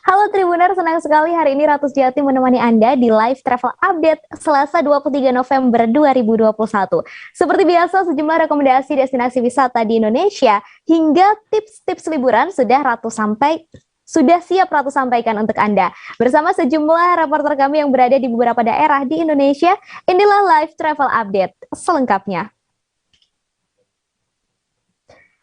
Halo Tribuner, senang sekali hari ini Ratu Sejati menemani Anda di live travel update Selasa 23 November 2021. Seperti biasa, sejumlah rekomendasi destinasi wisata di Indonesia hingga tips-tips liburan sudah siap Ratu sampaikan untuk Anda. Bersama sejumlah reporter kami yang berada di beberapa daerah di Indonesia, inilah live travel update selengkapnya.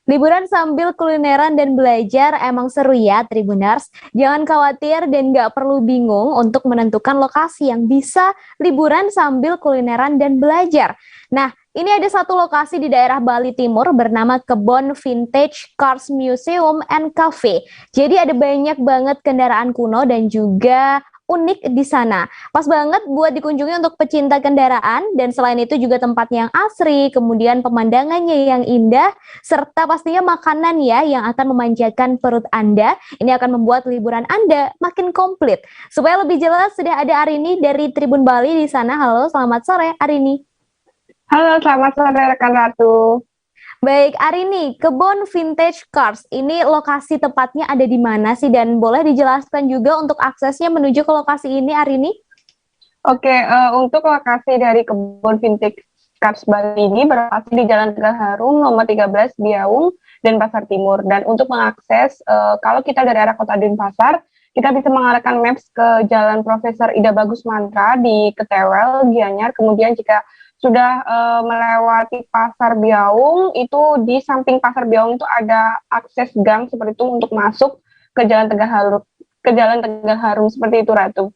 Liburan sambil kulineran dan belajar emang seru ya Tribuners. Jangan khawatir dan nggak perlu bingung untuk menentukan lokasi yang bisa liburan sambil kulineran dan belajar. Nah, ini ada satu lokasi di daerah Bali Timur bernama Kebon Vintage Cars Museum and Cafe. Jadi ada banyak banget kendaraan kuno dan juga unik di sana. Pas banget buat dikunjungi untuk pecinta kendaraan dan selain itu juga tempatnya yang asri, kemudian pemandangannya yang indah, serta pastinya makanan ya yang akan memanjakan perut Anda. Ini akan membuat liburan Anda makin komplit. Supaya lebih jelas sudah ada Arini dari Tribun Bali di sana. Halo, selamat sore Arini. Halo, selamat sore rekan Ratu. Baik, Arini, Kebon Vintage Cars, ini lokasi tepatnya ada di mana sih? Dan boleh dijelaskan juga untuk aksesnya menuju ke lokasi ini, Arini? Oke, untuk lokasi dari Kebun Vintage Cars Bali ini berlokasi di Jalan Tegal Harum nomor 13 Biaung dan Pasar Timur. Dan untuk mengakses, kalau kita dari arah Kota Denpasar, kita bisa mengarahkan maps ke Jalan Profesor Ida Bagus Mantra di Ketewel, Gianyar. Kemudian jika sudah melewati Pasar Biaung, itu di samping Pasar Biaung itu ada akses gang seperti itu untuk masuk ke Jalan Tegal Harum seperti itu, Ratu.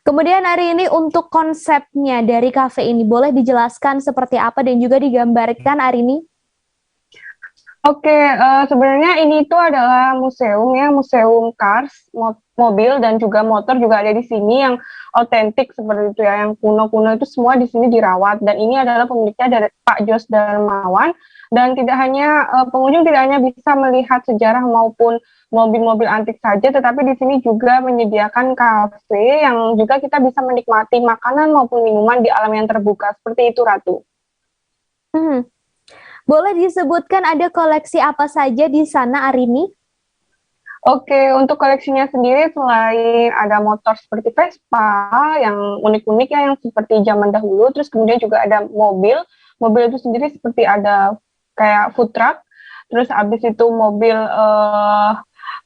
Kemudian hari ini untuk konsepnya dari kafe ini boleh dijelaskan seperti apa dan juga digambarkan hari ini? Oke, sebenarnya ini tuh adalah museum ya, museum cars, mobil dan juga motor juga ada di sini yang otentik seperti itu ya, yang kuno-kuno itu semua di sini dirawat dan ini adalah pemiliknya dari Pak Jos Darmawan dan tidak hanya pengunjung tidak hanya bisa melihat sejarah maupun mobil-mobil antik saja, tetapi di sini juga menyediakan kafe yang juga kita bisa menikmati makanan maupun minuman di alam yang terbuka seperti itu, Ratu. Boleh disebutkan ada koleksi apa saja di sana, Arini? Oke, untuk koleksinya sendiri selain ada motor seperti Vespa yang unik-unik ya, yang seperti zaman dahulu, terus kemudian juga ada mobil itu sendiri seperti ada kayak food truck, terus habis itu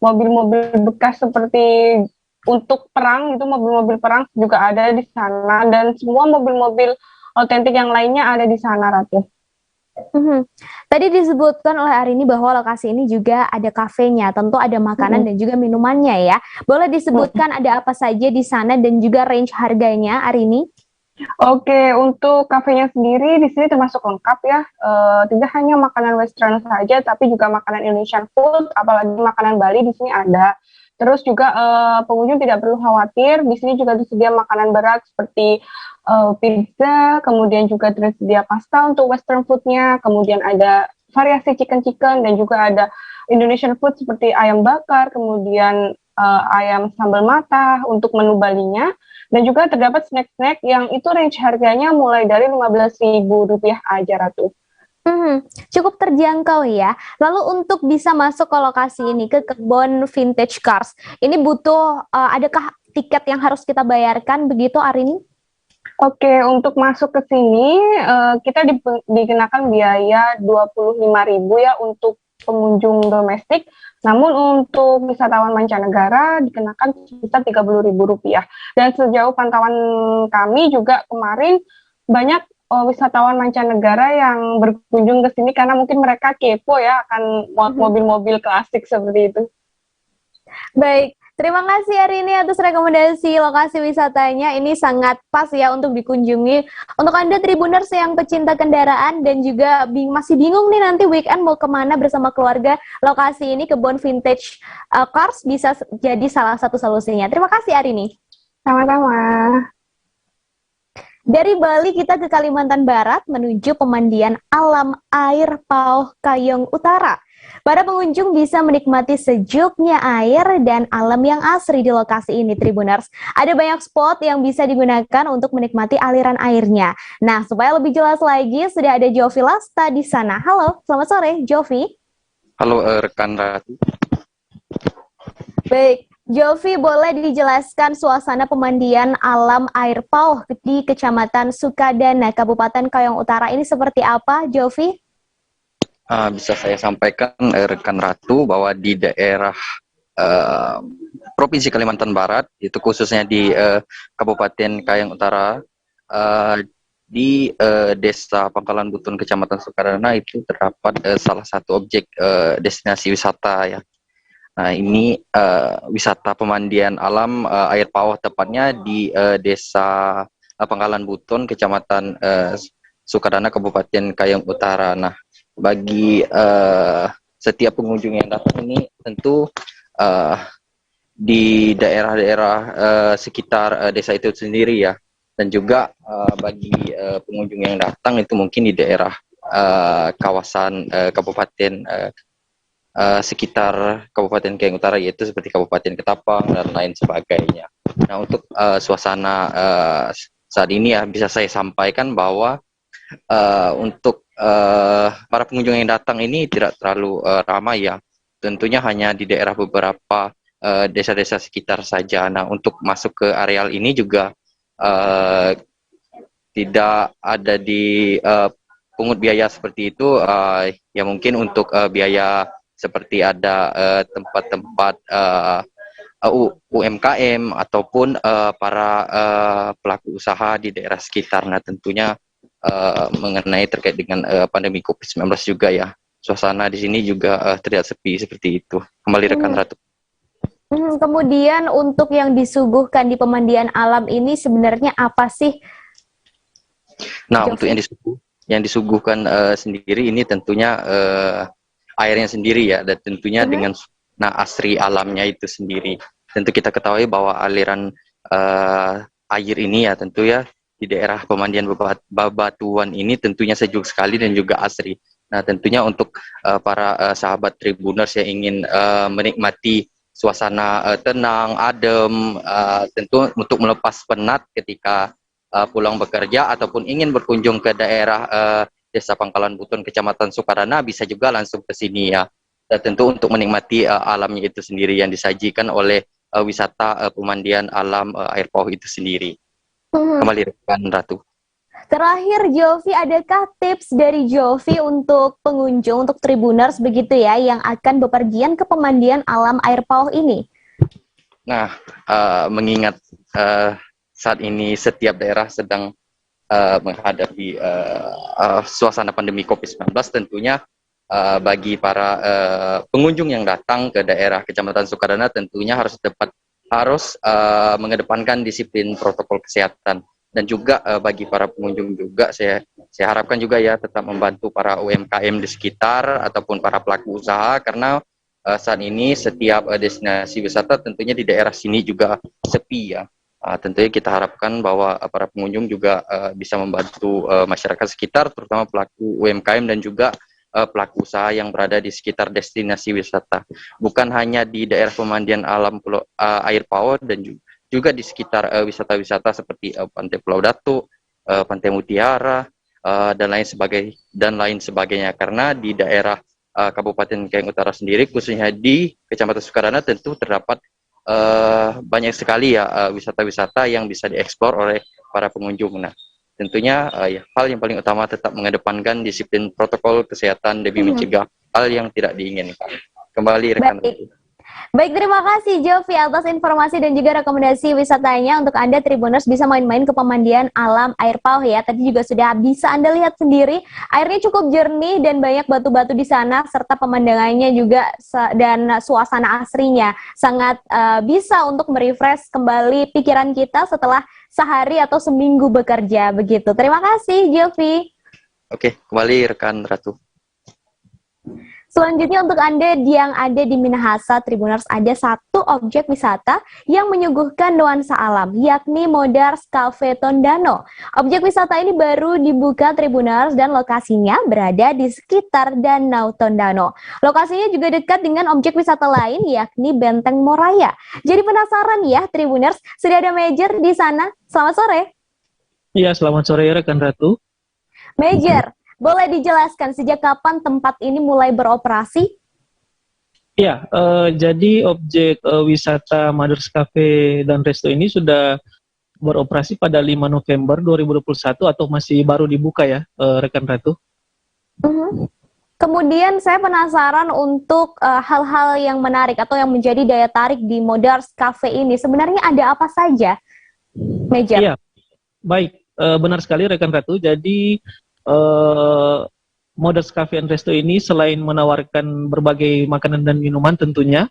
mobil-mobil bekas seperti untuk perang, itu mobil-mobil perang juga ada di sana, dan semua mobil-mobil otentik yang lainnya ada di sana, Ratu. Tadi disebutkan oleh Arini bahwa lokasi ini juga ada kafenya, tentu ada makanan dan juga minumannya ya. Boleh disebutkan ada apa saja di sana dan juga range harganya, Arini? Oke, untuk kafenya sendiri di sini termasuk lengkap ya. Tidak hanya makanan western saja, tapi juga makanan Indonesian food, apalagi makanan Bali di sini ada. Terus juga pengunjung tidak perlu khawatir, di sini juga tersedia makanan berat seperti pizza, kemudian juga tersedia pasta untuk western foodnya, kemudian ada variasi chicken dan juga ada Indonesian food seperti ayam bakar, kemudian ayam sambal matah untuk menu Balinya, dan juga terdapat snack-snack yang itu range harganya mulai dari Rp15.000 aja, Ratu. Cukup terjangkau ya. Lalu untuk bisa masuk ke lokasi ini, ke Kebon Vintage Cars, ini butuh, adakah tiket yang harus kita bayarkan begitu, Arini? Oke, untuk masuk ke sini kita dikenakan biaya Rp25.000 ya untuk pengunjung domestik. Namun untuk wisatawan mancanegara dikenakan sekitar Rp30.000. Dan sejauh pantauan kami juga kemarin banyak wisatawan mancanegara yang berkunjung ke sini karena mungkin mereka kepo ya akan mobil-mobil klasik seperti itu. Baik, terima kasih Arini atas rekomendasi lokasi wisatanya. Ini sangat pas ya untuk dikunjungi. Untuk Anda Tribuners yang pecinta kendaraan dan juga masih bingung nih nanti weekend mau kemana bersama keluarga, lokasi ini Kebon Vintage Cars bisa jadi salah satu solusinya. Terima kasih Arini. Sama-sama. Dari Bali kita ke Kalimantan Barat menuju pemandian alam air Pauh Kayong Utara. Para pengunjung bisa menikmati sejuknya air dan alam yang asri di lokasi ini, Tribuners. Ada banyak spot yang bisa digunakan untuk menikmati aliran airnya. Nah, supaya lebih jelas lagi, sudah ada Jovi Lasta di sana. Halo, selamat sore, Jovi. Halo rekan Ratu. Baik, Jovi boleh dijelaskan suasana pemandian alam air pauh di Kecamatan Sukadana, Kabupaten Kayong Utara ini seperti apa, Jovi? Bisa saya sampaikan rekan Ratu bahwa di daerah eh, Provinsi Kalimantan Barat, itu khususnya di Kabupaten Kayong Utara, eh, di Desa Pangkalan Butun, Kecamatan Sukadana itu terdapat salah satu objek destinasi wisata ya. Nah, ini wisata pemandian alam air pawah, tepatnya di Desa Pangkalan Buton, Kecamatan Sukadana, Kabupaten Kayong Utara. Nah, bagi setiap pengunjung yang datang ini tentu uh, di daerah-daerah sekitar desa itu sendiri ya, dan juga bagi pengunjung yang datang itu mungkin di daerah kawasan kabupaten sekitar Kabupaten Kayong Utara, yaitu seperti Kabupaten Ketapang dan lain sebagainya. Nah, untuk suasana saat ini ya bisa saya sampaikan bahwa untuk para pengunjung yang datang ini tidak terlalu ramai ya. Tentunya hanya di daerah beberapa desa-desa sekitar saja. Nah, untuk masuk ke areal ini juga tidak ada di pungut biaya seperti itu. Ya mungkin untuk biaya seperti ada tempat-tempat UMKM ataupun para pelaku usaha di daerah sekitar. Nah, tentunya mengenai terkait dengan pandemi COVID-19 juga ya. Suasana di sini juga terlihat sepi seperti itu. Kembali rekan Ratu. Kemudian untuk yang disuguhkan di pemandian alam ini sebenarnya apa sih? Nah, untuk yang disuguhkan sendiri ini tentunya airnya sendiri ya, dan tentunya dengan asri alamnya itu sendiri. Tentu kita ketahui bahwa aliran air ini ya tentu ya di daerah pemandian Babatuan ini tentunya sejuk sekali dan juga asri. Nah, tentunya untuk para sahabat Tribuners yang ingin menikmati suasana tenang, adem, tentu untuk melepas penat ketika pulang bekerja ataupun ingin berkunjung ke daerah Desa Pangkalan Buton, Kecamatan Sukadana, bisa juga langsung ke sini ya. Dan tentu untuk menikmati alamnya itu sendiri yang disajikan oleh wisata pemandian alam air pauh itu sendiri. Kembali rekan Ratu. Terakhir, Jovi, adakah tips dari Jovi untuk pengunjung, untuk Tribuners begitu ya, yang akan bepergian ke pemandian alam air pauh ini? Nah, mengingat saat ini setiap daerah sedang menghadapi suasana pandemi COVID-19, tentunya bagi para pengunjung yang datang ke daerah Kecamatan Sukadana tentunya harus mengedepankan disiplin protokol kesehatan. Dan juga bagi para pengunjung juga saya harapkan juga ya tetap membantu para UMKM di sekitar ataupun para pelaku usaha, karena saat ini setiap destinasi wisata tentunya di daerah sini juga sepi ya. Tentunya kita harapkan bahwa para pengunjung juga bisa membantu masyarakat sekitar, terutama pelaku UMKM dan juga pelaku usaha yang berada di sekitar destinasi wisata. Bukan hanya di daerah pemandian alam air pauh, dan juga di sekitar wisata-wisata seperti Pantai Pulau Datu, Pantai Mutiara, dan lain sebagainya. Karena di daerah Kabupaten Kayong Utara sendiri, khususnya di Kecamatan Sukadana, tentu terdapat banyak sekali ya wisata-wisata yang bisa dieksplor oleh para pengunjung. Nah, tentunya ya, hal yang paling utama tetap mengedepankan disiplin protokol kesehatan demi mencegah hal yang tidak diinginkan. Kembali rekan. Baik, terima kasih Jovi atas informasi dan juga rekomendasi wisatanya. Untuk Anda Tribuners bisa main-main ke pemandian alam air pauh ya. Tadi juga sudah bisa Anda lihat sendiri, airnya cukup jernih dan banyak batu-batu di sana, serta pemandangannya juga dan suasana asrinya sangat bisa untuk merefresh kembali pikiran kita setelah sehari atau seminggu bekerja begitu. Terima kasih Jovi. Oke, kembali rekan Ratu. Selanjutnya untuk Anda yang ada di Minahasa, Tribuners, ada satu objek wisata yang menyuguhkan nuansa alam, yakni Modars Cafe Tondano. Objek wisata ini baru dibuka Tribuners dan lokasinya berada di sekitar Danau Tondano. Lokasinya juga dekat dengan objek wisata lain, yakni Benteng Moraya. Jadi penasaran ya Tribuners, sudah ada Major di sana. Selamat sore. Iya, selamat sore rekan Ratu. Major, boleh dijelaskan sejak kapan tempat ini mulai beroperasi? Ya, jadi objek wisata Mothers Cafe dan Resto ini sudah beroperasi pada 5 November 2021 atau masih baru dibuka ya, rekan Ratu? Mhm. Kemudian saya penasaran untuk hal-hal yang menarik atau yang menjadi daya tarik di Mothers Cafe ini. Sebenarnya ada apa saja, Major? Iya, baik. Benar sekali rekan Ratu. Jadi Mothers Cafe and Resto ini selain menawarkan berbagai makanan dan minuman tentunya,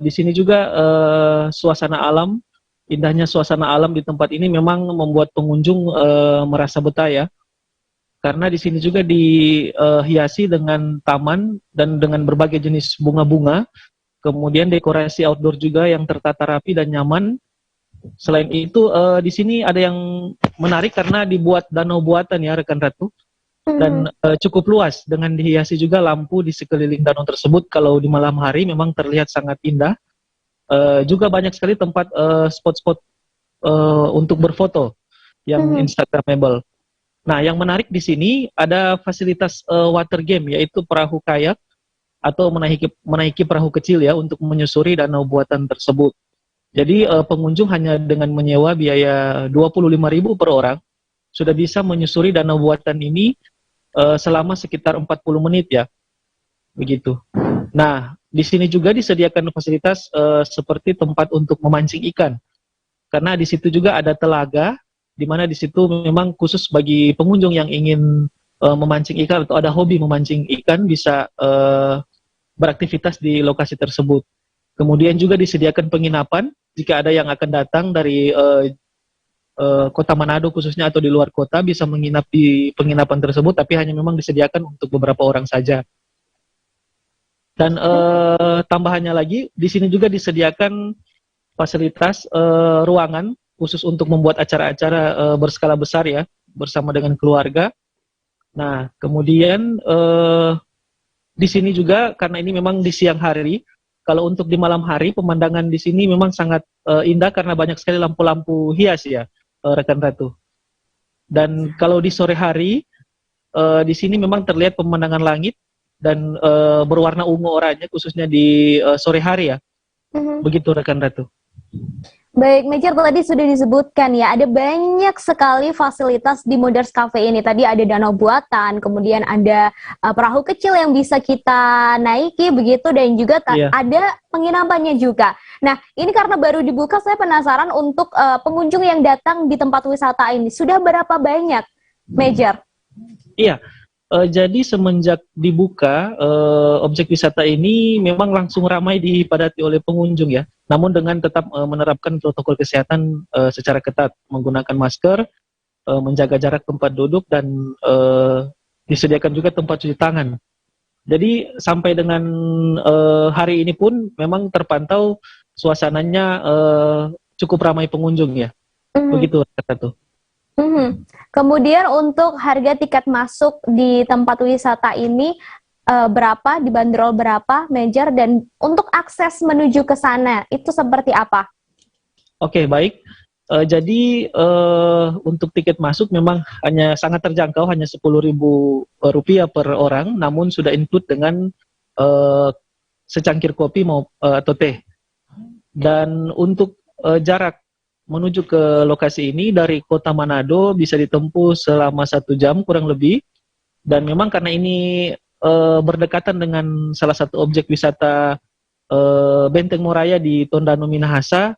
di sini juga suasana alam, indahnya suasana alam di tempat ini memang membuat pengunjung merasa betah ya. Karena di sini juga dihiasi dengan taman dan dengan berbagai jenis bunga-bunga, kemudian dekorasi outdoor juga yang tertata rapi dan nyaman. Selain itu di sini ada yang menarik karena dibuat danau buatan ya rekan Ratu, dan cukup luas dengan dihiasi juga lampu di sekeliling danau tersebut. Kalau di malam hari memang terlihat sangat indah. Juga banyak sekali tempat spot-spot untuk berfoto yang instagramable. Nah, yang menarik di sini ada fasilitas water game, yaitu perahu kayak atau menaiki perahu kecil ya untuk menyusuri danau buatan tersebut. Jadi pengunjung hanya dengan menyewa biaya 25.000 per orang sudah bisa menyusuri danau buatan ini selama sekitar 40 menit ya, begitu. Nah, di sini juga disediakan fasilitas seperti tempat untuk memancing ikan, karena di situ juga ada telaga, di mana di situ memang khusus bagi pengunjung yang ingin memancing ikan atau ada hobi memancing ikan bisa beraktivitas di lokasi tersebut. Kemudian juga disediakan penginapan jika ada yang akan datang dari kota Manado khususnya atau di luar kota bisa menginap di penginapan tersebut, tapi hanya memang disediakan untuk beberapa orang saja. Dan tambahannya lagi, di sini juga disediakan fasilitas ruangan khusus untuk membuat acara-acara berskala besar ya, bersama dengan keluarga. Nah, kemudian di sini juga karena ini memang di siang hari, kalau untuk di malam hari pemandangan di sini memang sangat indah karena banyak sekali lampu-lampu hias ya, rekan Ratu. Dan kalau di sore hari di sini memang terlihat pemandangan langit dan berwarna ungu oranye khususnya di sore hari ya. Begitu rekan Ratu. Baik, Major, tadi sudah disebutkan ya, ada banyak sekali fasilitas di Mothers Cafe ini. Tadi ada danau buatan, kemudian ada perahu kecil yang bisa kita naiki begitu, dan juga ada penginapannya juga. Nah, ini karena baru dibuka, saya penasaran untuk pengunjung yang datang di tempat wisata ini. Sudah berapa banyak, Major? Iya. Jadi semenjak dibuka, objek wisata ini memang langsung ramai dipadati oleh pengunjung ya. Namun dengan tetap menerapkan protokol kesehatan secara ketat, menggunakan masker, menjaga jarak tempat duduk, dan disediakan juga tempat cuci tangan. Jadi sampai dengan hari ini pun memang terpantau suasananya cukup ramai pengunjung ya. Begitu kata tuh. Kemudian untuk harga tiket masuk di tempat wisata ini berapa, dibanderol berapa, Major, dan untuk akses menuju ke sana itu seperti apa? Oke, baik. Jadi untuk tiket masuk memang hanya sangat terjangkau, hanya Rp10.000 per orang, namun sudah include dengan secangkir kopi atau teh. Dan untuk jarak menuju ke lokasi ini dari kota Manado bisa ditempuh selama 1 jam kurang lebih. Dan memang karena ini berdekatan dengan salah satu objek wisata Benteng Moraya di Tondano Minahasa,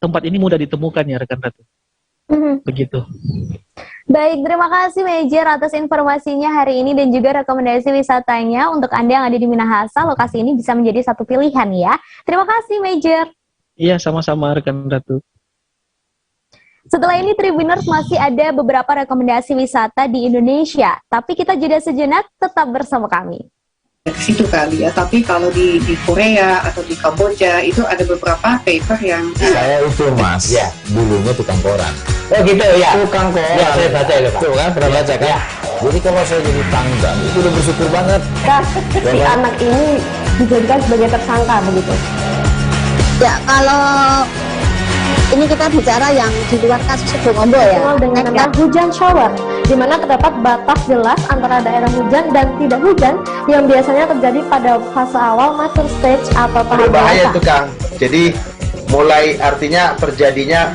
tempat ini mudah ditemukan ya rekan Ratu. Begitu. Baik, terima kasih Major atas informasinya hari ini dan juga rekomendasi wisatanya. Untuk Anda yang ada di Minahasa, lokasi ini bisa menjadi satu pilihan ya. Terima kasih Major. Iya, sama-sama rekan Ratu. Setelah ini Tribuners masih ada beberapa rekomendasi wisata di Indonesia, tapi kita jeda sejenak, tetap bersama kami. Ke situ kali ya, tapi kalau di Korea atau di Kamboja itu ada beberapa paper yang saya itu mas, ya dulunya tukang koran. Oh gitu ya, tukang koran. Ya saya baca ya Pak. Tuh kan, pernah baca kan? Ya. Jadi kalau saya jadi tanggang itu udah bersyukur banget. Nah, si anak ini dijadikan sebagai tersangka begitu. Ya, kalau ini kita bicara yang di luar kasus Sibolombo ya. Dengan hujan shower. di mana terdapat batas jelas antara daerah hujan dan tidak hujan yang biasanya terjadi pada fase awal mature stage atau tahap bahaya dewasa. itu Kang. Jadi mulai artinya terjadinya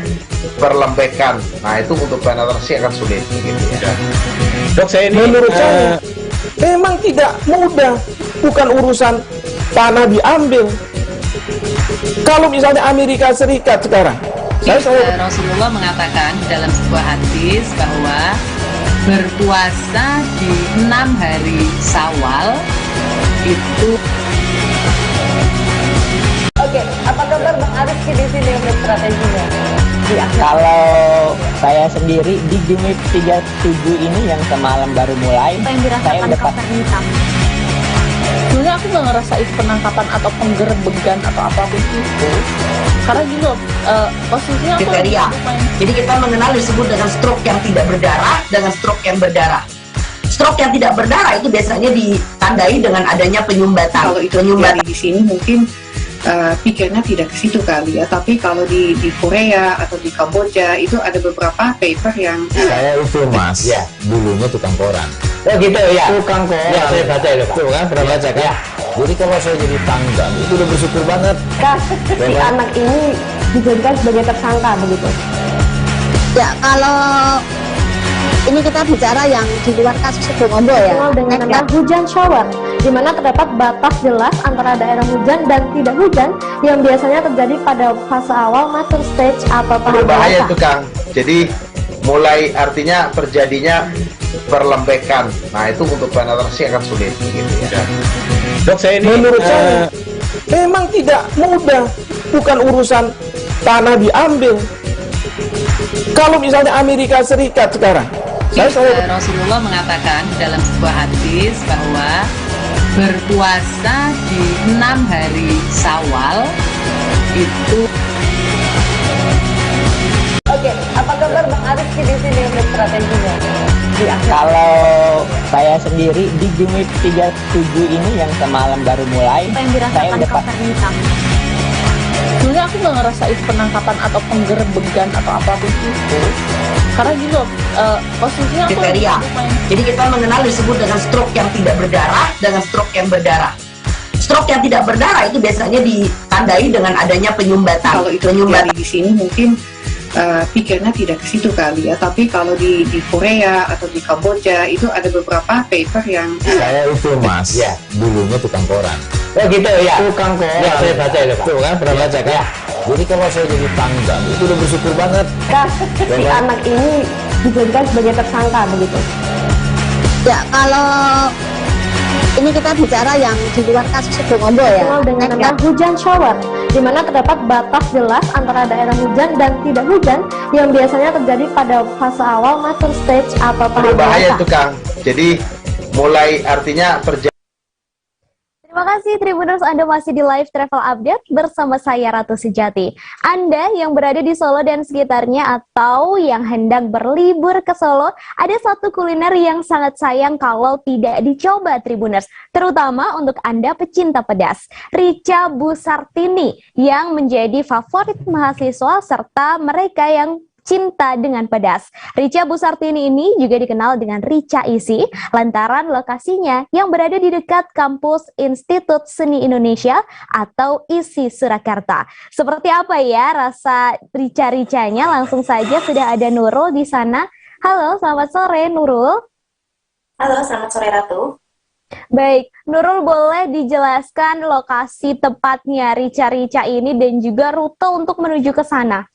perlembekan. Nah itu untuk penetrasi akan sulit gitu ya. Dok, saya ini Menurut saya memang tidak mudah, bukan urusan tanah diambil. Kalau misalnya Amerika Serikat sekarang, Rasulullah mengatakan dalam sebuah hadis bahwa berpuasa di 6 hari Syawal itu. Oke, apa kabar Bang Arif di sini untuk strateginya? Kalau saya sendiri di Jumit 37 ini yang semalam baru mulai, Apa yang dirasakan Kapten Hitam? Sebenarnya aku nggak ngerasain penangkapan atau penggerbegan atau apapun itu, karena gini loh, posisinya aku Kriteria. Jadi kita mengenal disebut dengan stroke yang tidak berdarah dengan stroke yang berdarah. Stroke yang tidak berdarah itu biasanya ditandai dengan adanya penyumbatan. Kalau itu terjadi di sini mungkin pikirnya tidak ke situ kali ya, tapi kalau di Korea atau di Kamboja itu ada beberapa paper yang saya itu Mas, ya dulunya tukang koran. Oh gitu ya. Tukang koran. Ya saya baca itu Pak. Tuh kan pernah baca kan? Ya. Jadi kalau saya jadi tanggal itu udah bersyukur banget. Si anak ini dijadikan sebagai tersangka begitu. Ya kalau ini kita bicara yang di luar kasus Sebongombo ya. Dikenal dengan nama hujan shower, di mana terdapat batas jelas antara daerah hujan dan tidak hujan yang biasanya terjadi pada fase awal mature stage atau tahap Bahaya dewasa. itu Kang. Jadi mulai artinya terjadinya perlembekan. Nah itu untuk penetrasi akan sulit gitu ya. Dok, saya ini menurut saya memang tidak mudah, bukan urusan tanah diambil. Kalau misalnya Amerika Serikat sekarang, Rasulullah mengatakan dalam sebuah hadis bahwa berpuasa di 6 hari Syawal itu. Oke, apa kabar Bang Arif di sini untuk strateginya? Kalau saya sendiri di Jumit 37 ini yang semalam baru mulai, Apa yang saya dirasakan udah Kapten Hitam? sebenarnya aku nggak ngerasain penangkapan atau penggerbegan atau apapun itu, karena gini loh, posisinya aku Kriteria. Jadi kita mengenal disebut dengan stroke yang tidak berdarah dengan stroke yang berdarah. Stroke yang tidak berdarah itu biasanya ditandai dengan adanya penyumbatan. kalau itu terjadi di sini mungkin pikirnya tidak ke situ kali ya, tapi kalau di Korea atau di Kamboja itu ada beberapa paper yang saya itu Mas, ya dulunya tukang koran. Oh gitu ya. Tukang koran. Ya saya baca itu Pak. Tuh kan pernah baca kan? Ya. Jadi kalau saya jadi tanggal itu udah bersyukur banget. Si anak ini dijadikan sebagai tersangka begitu. Ya kalau ini kita bicara yang di luar kasus Sebongombo ya. Dikenal dengan nama hujan shower, di mana terdapat batas jelas antara daerah hujan dan tidak hujan yang biasanya terjadi pada fase awal mature stage atau tahap Bahaya dewasa. itu Kang. Jadi mulai artinya terjadi. Terima kasih Tribuners, Anda masih di live travel update bersama saya Ratu Sejati. Anda yang berada di Solo dan sekitarnya atau yang hendak berlibur ke Solo, ada satu kuliner yang sangat sayang kalau tidak dicoba Tribuners, terutama untuk Anda pecinta pedas. Rica Busartini yang menjadi favorit mahasiswa serta mereka yang cinta dengan pedas. Rica Busartini ini juga dikenal dengan Rica Isi lantaran lokasinya yang berada di dekat kampus Institut Seni Indonesia atau ISI Surakarta. Seperti apa ya rasa rica-ricanya? Langsung saja sudah ada Nurul di sana. Halo, selamat sore Nurul. Halo, selamat sore Ratu. Baik, Nurul boleh dijelaskan lokasi tepatnya rica-rica ini dan juga rute untuk menuju ke sana?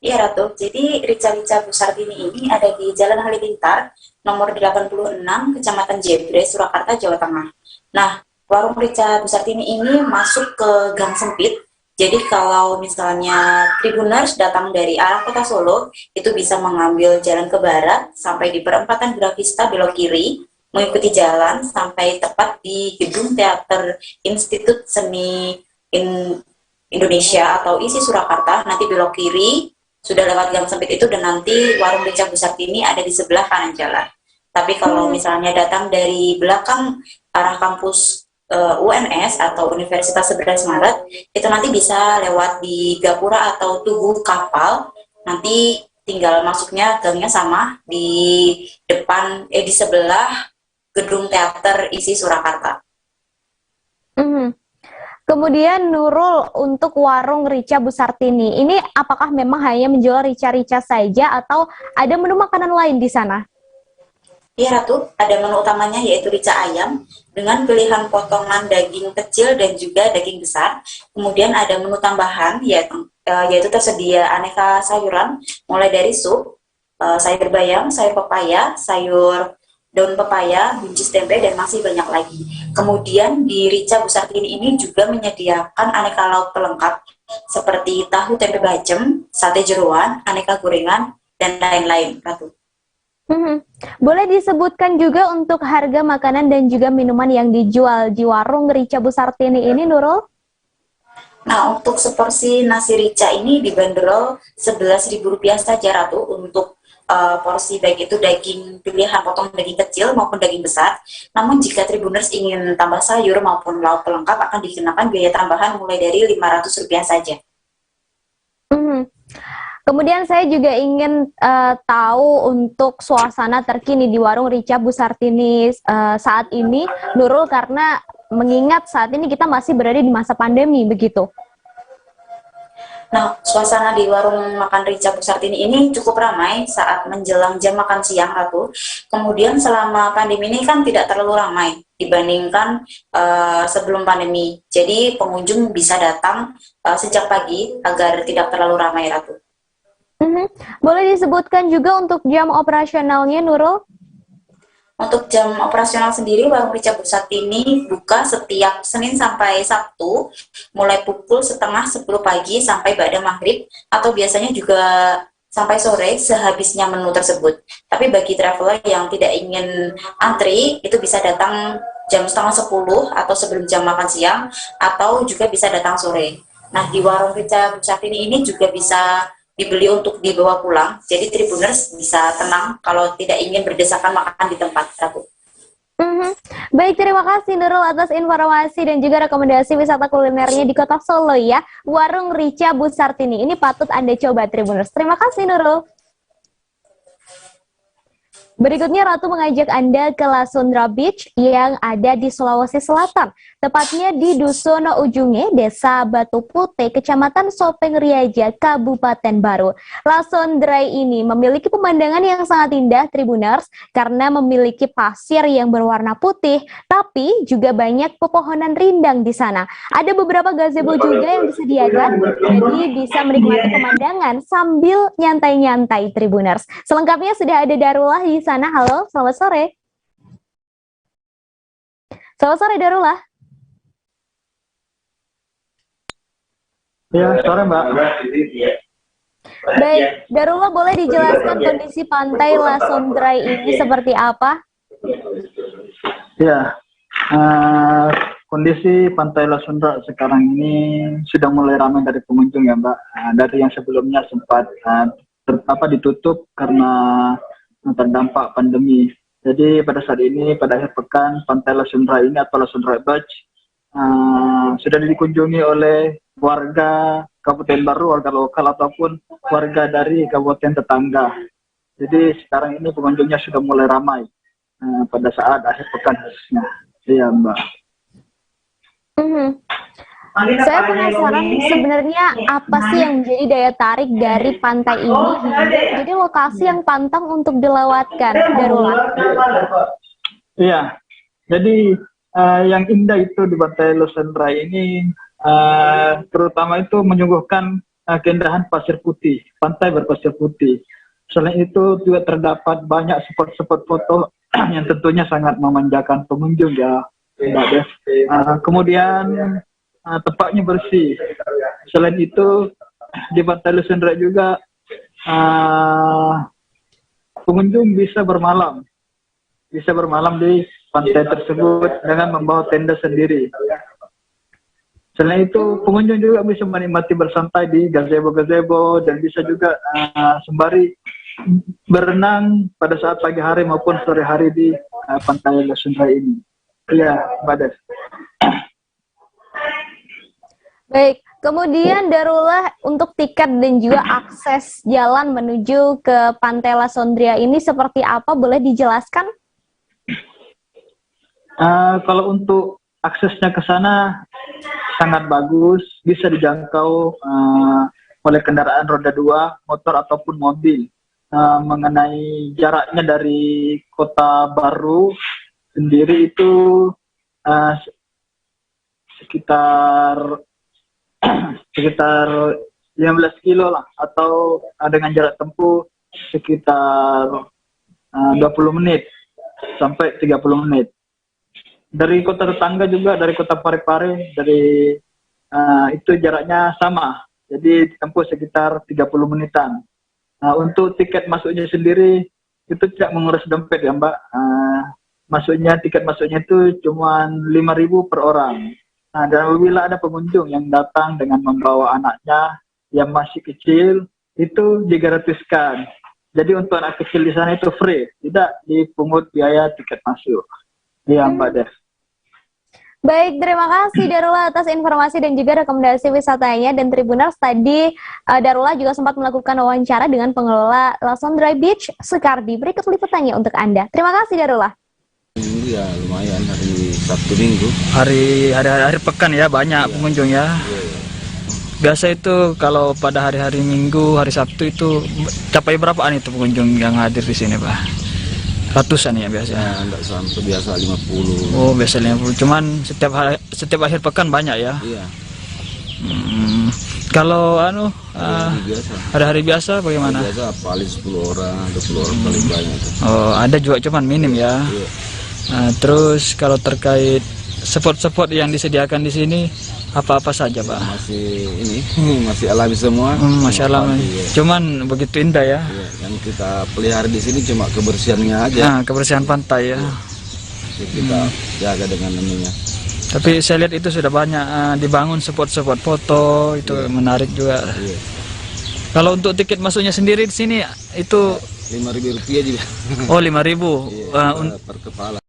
Iya Ratu, jadi Rica-Rica Busartini ini ada di Jalan Halilintar nomor 86, Kecamatan Jebre, Surakarta, Jawa Tengah. Nah, warung Rica Busartini ini masuk ke gang sempit. Jadi kalau misalnya Tribuners datang dari arah kota Solo, itu bisa mengambil jalan ke barat sampai di perempatan Gravista belok kiri, mengikuti jalan sampai tepat di gedung Teater Institut Seni Indonesia atau ISI Surakarta, nanti belok kiri. Sudah lewat gang sempit itu dan nanti warung Rica Busartini ada di sebelah kanan jalan. Tapi kalau misalnya datang dari belakang arah kampus UNS atau Universitas 11 Maret, itu nanti bisa lewat di Gapura atau Tugu Kapal. Nanti tinggal masuknya gangnya sama di depan di sebelah gedung teater isi Surakarta. Kemudian Nurul, untuk warung Rica Bu Sartini, ini apakah memang hanya menjual rica-rica saja atau ada menu makanan lain di sana? Iya Ratu, ada menu utamanya yaitu rica ayam dengan pilihan potongan daging kecil dan juga daging besar. Kemudian ada menu tambahan yaitu tersedia aneka sayuran mulai dari sup, sayur bayam, sayur pepaya, sayur daun pepaya, buncis tempe, dan masih banyak lagi. Kemudian di Rica Bu Sartini ini juga menyediakan aneka lauk pelengkap seperti tahu tempe bacem, sate jeroan, aneka gorengan, dan lain-lain, Ratu. Boleh disebutkan juga untuk harga makanan dan juga minuman yang dijual di warung Rica Bu Sartini ini, Nurul? Nah, untuk seporsi nasi rica ini dibanderol Rp11.000 saja, Ratu, untuk porsi baik itu daging pilihan potong daging kecil maupun daging besar. Namun jika Tribuners ingin tambah sayur maupun lauk pelengkap akan dikenakan biaya tambahan mulai dari Rp500 saja. Kemudian saya juga ingin tahu untuk suasana terkini di warung Rica Bu Sartini saat ini, Nurul, karena mengingat saat ini kita masih berada di masa pandemi begitu. Nah, suasana di warung makan Rica Bu Sartini ini cukup ramai saat menjelang jam makan siang, Ratu. Kemudian selama pandemi ini kan tidak terlalu ramai dibandingkan sebelum pandemi. Jadi pengunjung bisa datang sejak pagi agar tidak terlalu ramai, Ratu. Boleh disebutkan juga untuk jam operasionalnya, Nurul? Untuk jam operasional sendiri, warung Rica Bu Sartini buka setiap Senin sampai Sabtu, mulai pukul 9:30 pagi sampai ba'da maghrib, atau biasanya juga sampai sore sehabisnya menu tersebut. Tapi bagi traveler yang tidak ingin antri, itu bisa datang jam 9:30 atau sebelum jam makan siang, atau juga bisa datang sore. Nah, di warung Rica Bu Sartini ini juga bisa dibeli untuk dibawa pulang, jadi Tribuners bisa tenang kalau tidak ingin berdesakan makan di tempat, Ratu. Baik, terima kasih Nurul atas informasi dan juga rekomendasi wisata kulinernya di Kota Solo ya. Warung Rica Bu Sartini ini patut Anda coba, Tribuners. Terima kasih Nurul. Berikutnya Ratu mengajak Anda ke Lasundra Beach yang ada di Sulawesi Selatan, tepatnya di Dusun Ujunge, Desa Batu Putih, Kecamatan Sopeng Riaja, Kabupaten Baru. Lasundra ini memiliki pemandangan yang sangat indah, Tribuners, karena memiliki pasir yang berwarna putih, tapi juga banyak pepohonan rindang di sana. Ada beberapa gazebo juga yang disediakan, jadi bisa menikmati pemandangan sambil nyantai-nyantai, Tribuners. Selengkapnya sudah ada Darullah di sana. Halo, selamat sore. Selamat sore, Darullah. Ya, sore Mbak. Baik, Darullah, boleh dijelaskan kondisi pantai Lasundra ini seperti apa? Ya, kondisi pantai Lasundra sekarang ini sudah mulai ramai dari pengunjung ya Mbak. Dari yang sebelumnya sempat ditutup karena terdampak pandemi. Jadi pada saat ini, pada akhir pekan, pantai Lasundra ini atau Lasundra Beach sudah dikunjungi oleh warga Kabupaten Baru, warga lokal ataupun warga dari kabupaten tetangga. Jadi sekarang ini pengunjungnya sudah mulai ramai pada saat akhir pekan khususnya. Iya Mbak. Saya penasaran sebenarnya apa sih yang menjadi daya tarik dari pantai ini hingga jadi lokasi yang pantang untuk dilewatkan, Darullah? Iya, jadi yang indah itu di pantai Lasundra ini terutama itu menyuguhkan keindahan pasir putih, pantai berpasir putih. Selain itu juga terdapat banyak spot-spot foto yang tentunya sangat memanjakan pengunjung ya, Mbak Dev. Kemudian tempatnya bersih. Selain itu di pantai Lasundra juga pengunjung bisa bermalam di pantai tersebut dengan membawa tenda sendiri. Selain itu pengunjung juga bisa menikmati bersantai di gazebo-gazebo dan bisa juga sembari berenang pada saat pagi hari maupun sore hari di pantai Lasundra ini. Iya, Mbak Des. Baik, Kemudian Darullah, untuk tiket dan juga akses jalan menuju ke Pantai La Sondria ini seperti apa? Boleh dijelaskan? Kalau untuk aksesnya ke sana sangat bagus, bisa dijangkau oleh kendaraan roda 2, motor ataupun mobil. Mengenai jaraknya dari Kota Baru sendiri itu sekitar 15 kilo lah, atau dengan jarak tempuh sekitar 20 menit sampai 30 menit. Dari kota tetangga juga, dari kota Parepare, dari itu jaraknya sama, jadi ditempuh sekitar 30 menitan. Untuk tiket masuknya sendiri itu tidak menguras dompet ya Mbak. Tiket masuknya itu cuma 5.000 per orang. Dan apabila ada pengunjung yang datang dengan membawa anaknya yang masih kecil, itu digratiskan. Jadi untuk anak kecil di sana itu free, tidak dipungut biaya tiket masuk. Iya Mbak Des. Baik, terima kasih Darullah atas informasi dan juga rekomendasi wisatanya. Dan Tribuners, tadi Darullah juga sempat melakukan wawancara dengan pengelola La Sondria Beach, Sukardi. Berikut liputannya untuk Anda. Terima kasih Darullah. Ya lumayan, hari Sabtu Minggu. Hari pekan ya, banyak pengunjung ya. Biasa itu kalau pada hari-hari Minggu, hari Sabtu itu capai berapaan itu pengunjung yang hadir di sini Pak? Ratusan ya biasa. Ya, enggak sampai, biasa 50. Oh, biasa 50. Cuman setiap akhir pekan banyak ya. Iya. Kalau hari-hari biasa bagaimana? Hari biasa paling 10 orang, 20 orang paling banyak. Oh, ada juga cuman minim ya. Iya. Terus kalau terkait spot-spot yang disediakan di sini apa-apa saja Pak? Masih alami semua. Masih alami. Cuman begitu indah ya. Iya, yang kita pelihara di sini cuma kebersihannya aja. Kebersihan pantai ya. Kita jaga dengan ininya. Tapi saya lihat itu sudah banyak dibangun spot-spot foto, itu menarik juga. Iya. Kalau untuk tiket masuknya sendiri di sini itu Rp5.000 juga. Oh, 5.000 per kepala.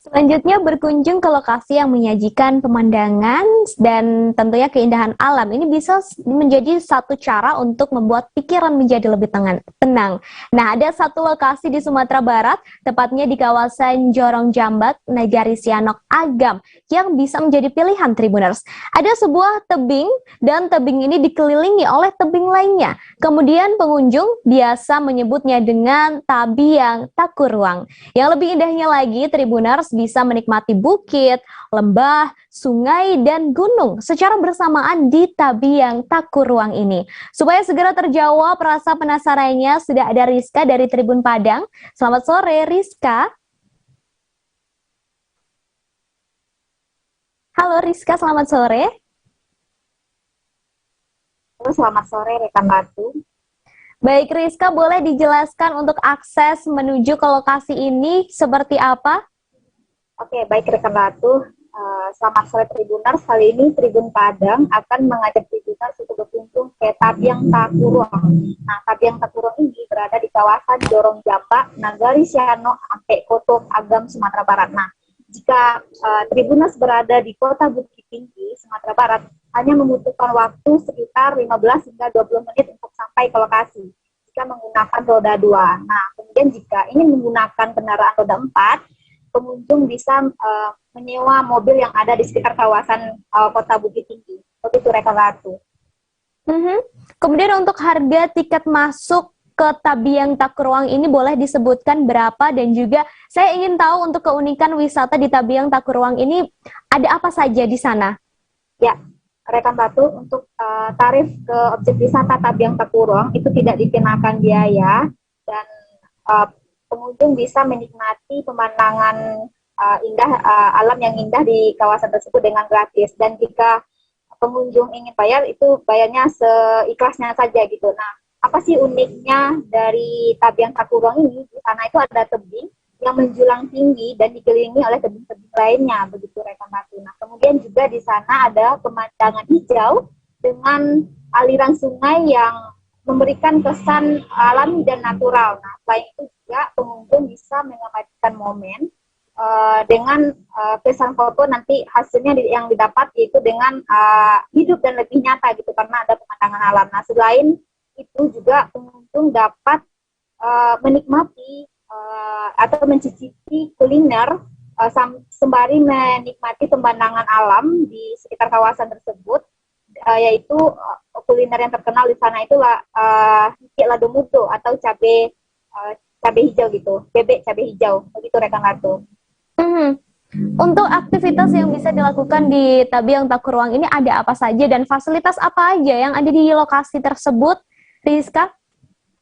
Selanjutnya berkunjung ke lokasi yang menyajikan pemandangan dan tentunya keindahan alam. Ini bisa menjadi satu cara untuk membuat pikiran menjadi lebih tenang. Nah, ada satu lokasi di Sumatera Barat, tepatnya di kawasan Jorong Jambak, Negari Sianok Agam, yang bisa menjadi pilihan Tribuners. Ada sebuah tebing, dan tebing ini dikelilingi oleh tebing lainnya. Kemudian pengunjung biasa menyebutnya dengan Tabiang Takuruang. Yang lebih indahnya lagi, Tribuners bisa menikmati bukit, lembah, sungai, dan gunung secara bersamaan di Tabiang Takuruang ini. Supaya segera terjawab rasa penasarannya, sudah ada Rizka dari Tribun Padang. Selamat sore, Rizka. Halo Rizka, selamat sore. Halo, selamat sore rekan Batu. Baik Rizka, boleh dijelaskan untuk akses menuju ke lokasi ini seperti apa? Oke, baik rekan Batu. Selamat sore Tribuners. Kali ini Tribun Padang akan mengajak Tribuners untuk berkunjung ke Tabiang Takuruang. Nah, Tabiang Takuruang ini berada di kawasan Jorong Jambak, Nagari Sianok, sampai Koto Agam, Sumatera Barat. Nah, jika Tribuners berada di Kota Bukit Tinggi, Sumatera Barat, hanya membutuhkan waktu sekitar 15 hingga 20 menit untuk sampai ke lokasi jika menggunakan roda 2. Nah, kemudian jika ingin menggunakan kendaraan roda 4, pengunjung bisa menyewa mobil yang ada di sekitar kawasan Kota Bukit Tinggi. Begitu rekan Ratu. Kemudian untuk harga tiket masuk ke Tabiang Takuruang ini boleh disebutkan berapa, dan juga saya ingin tahu untuk keunikan wisata di Tabiang Takuruang ini ada apa saja di sana? Ya, rekan Ratu, untuk tarif ke objek wisata Tabiang Takuruang itu tidak dikenakan biaya, dan pengunjung bisa menikmati pemandangan indah, alam yang indah di kawasan tersebut dengan gratis. Dan jika pengunjung ingin bayar, itu bayarnya seikhlasnya saja gitu. Nah, apa sih uniknya dari Tabiang Takuruang ini? Di sana itu ada tebing yang menjulang tinggi dan dikelilingi oleh tebing-tebing lainnya, begitu rekan Batu. Nah, kemudian juga di sana ada pemandangan hijau dengan aliran sungai yang memberikan kesan alami dan natural. Nah, selain itu juga pengunjung bisa mengabadikan momen dengan pesan foto nanti hasilnya yang didapat yaitu dengan hidup dan lebih nyata gitu karena ada pemandangan alam. Nah selain itu juga pengunjung dapat menikmati atau mencicipi kuliner sembari menikmati pemandangan alam di sekitar kawasan tersebut, yaitu kuliner yang terkenal di sana itulah lado mudo atau cabai hijau gitu, bebek cabai hijau begitu rekan Ratu. Untuk aktivitas yang bisa dilakukan di Tabiang Takuruang ini ada apa saja dan fasilitas apa aja yang ada di lokasi tersebut, Rizka?